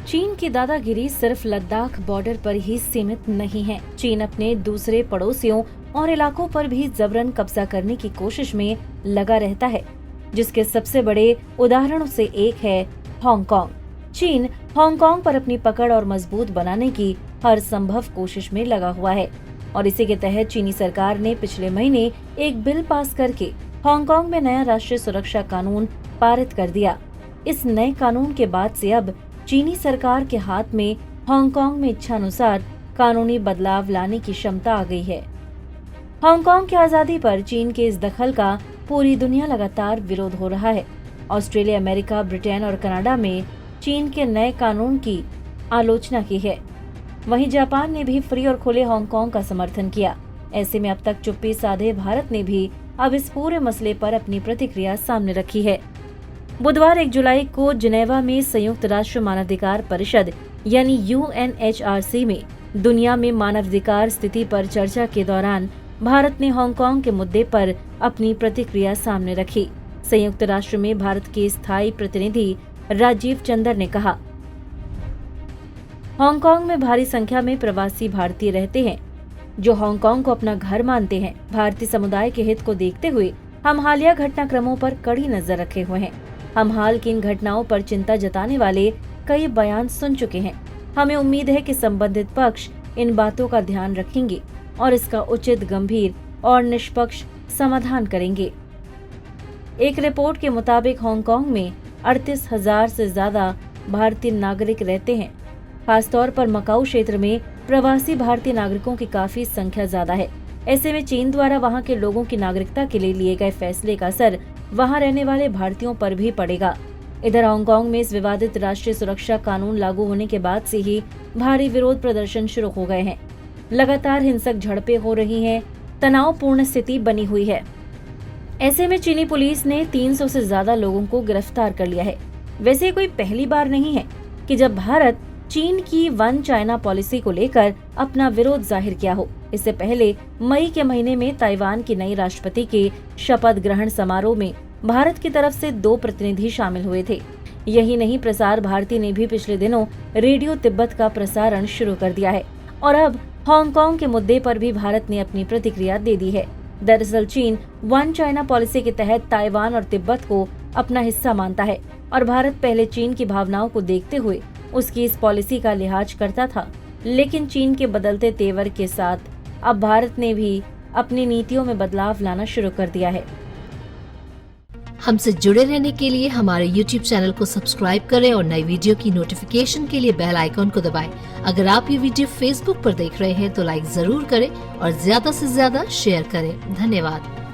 चीन की दादागिरी सिर्फ लद्दाख बॉर्डर पर ही सीमित नहीं है। चीन अपने दूसरे पड़ोसियों और इलाकों पर भी जबरन कब्जा करने की कोशिश में लगा रहता है, जिसके सबसे बड़े उदाहरणों से एक है हांगकांग। चीन हांगकांग पर अपनी पकड़ और मजबूत बनाने की हर संभव कोशिश में लगा हुआ है और इसी के तहत चीनी सरकार ने पिछले महीने एक बिल पास करके हांगकांग में नया राष्ट्रीय सुरक्षा कानून पारित कर दिया। इस नए कानून के बाद से अब चीनी सरकार के हाथ में हांगकांग में इच्छानुसार कानूनी बदलाव लाने की क्षमता आ गई है। हांगकांग की आजादी पर चीन के इस दखल का पूरी दुनिया लगातार विरोध हो रहा है। ऑस्ट्रेलिया, अमेरिका, ब्रिटेन और कनाडा में चीन के नए कानून की आलोचना की है। वहीं जापान ने भी फ्री और खुले हांगकांग का समर्थन किया। ऐसे में अब तक चुप्पी साधे भारत ने भी अब इस पूरे मसले पर अपनी प्रतिक्रिया सामने रखी है। बुधवार 1 जुलाई को जिनेवा में संयुक्त राष्ट्र मानवाधिकार परिषद यानी UNHRC में दुनिया में मानवाधिकार स्थिति पर चर्चा के दौरान भारत ने हांगकांग के मुद्दे पर अपनी प्रतिक्रिया सामने रखी। संयुक्त राष्ट्र में भारत के स्थायी प्रतिनिधि राजीव चंदर ने कहा, हांगकांग में भारी संख्या में प्रवासी भारतीय रहते हैं जो हांगकांग को अपना घर मानते हैं। भारतीय समुदाय के हित को देखते हुए हम हालिया घटनाक्रमों पर कड़ी नजर रखे हुए हैं। हम हाल की इन घटनाओं पर चिंता जताने वाले कई बयान सुन चुके हैं। हमें उम्मीद है कि संबंधित पक्ष इन बातों का ध्यान रखेंगे और इसका उचित, गंभीर और निष्पक्ष समाधान करेंगे। एक रिपोर्ट के मुताबिक हांगकांग में 38,000 से ज्यादा भारतीय नागरिक रहते हैं। खासतौर पर मकाऊ क्षेत्र में प्रवासी भारतीय नागरिकों की काफी संख्या ज्यादा है। ऐसे में चीन द्वारा वहां के लोगों की नागरिकता के लिए गए फैसले का असर वहां रहने वाले भारतीयों पर भी पड़ेगा। इधर हांगकांग में इस विवादित राष्ट्रीय सुरक्षा कानून लागू होने के बाद से ही भारी विरोध प्रदर्शन शुरू हो गए हैं। लगातार हिंसक झड़पें हो रही हैं, तनावपूर्ण स्थिति बनी हुई है। ऐसे में चीनी पुलिस ने 300 से ज्यादा लोगों को गिरफ्तार कर लिया है। वैसे कोई पहली बार नहीं है कि जब भारत चीन की वन चाइना पॉलिसी को लेकर अपना विरोध जाहिर किया हो। इससे पहले मई के महीने में ताइवान की नई राष्ट्रपति के शपथ ग्रहण समारोह में भारत की तरफ से 2 प्रतिनिधि शामिल हुए थे। यही नहीं, प्रसार भारती ने भी पिछले दिनों रेडियो तिब्बत का प्रसारण शुरू कर दिया है और अब हांगकांग के मुद्दे पर भी भारत ने अपनी प्रतिक्रिया दे दी है। दरअसल चीन वन चाइना पॉलिसी के तहत ताइवान और तिब्बत को अपना हिस्सा मानता है और भारत पहले चीन की भावनाओं को देखते हुए उसकी इस पॉलिसी का लिहाज करता था। लेकिन चीन के बदलते तेवर के साथ अब भारत ने भी अपनी नीतियों में बदलाव लाना शुरू कर दिया है। हमसे जुड़े रहने के लिए हमारे YouTube चैनल को सब्सक्राइब करें और नई वीडियो की नोटिफिकेशन के लिए बेल आइकॉन को दबाएं। अगर आप ये वीडियो Facebook पर देख रहे हैं तो लाइक जरूर करें और ज्यादा से ज्यादा शेयर करें। धन्यवाद।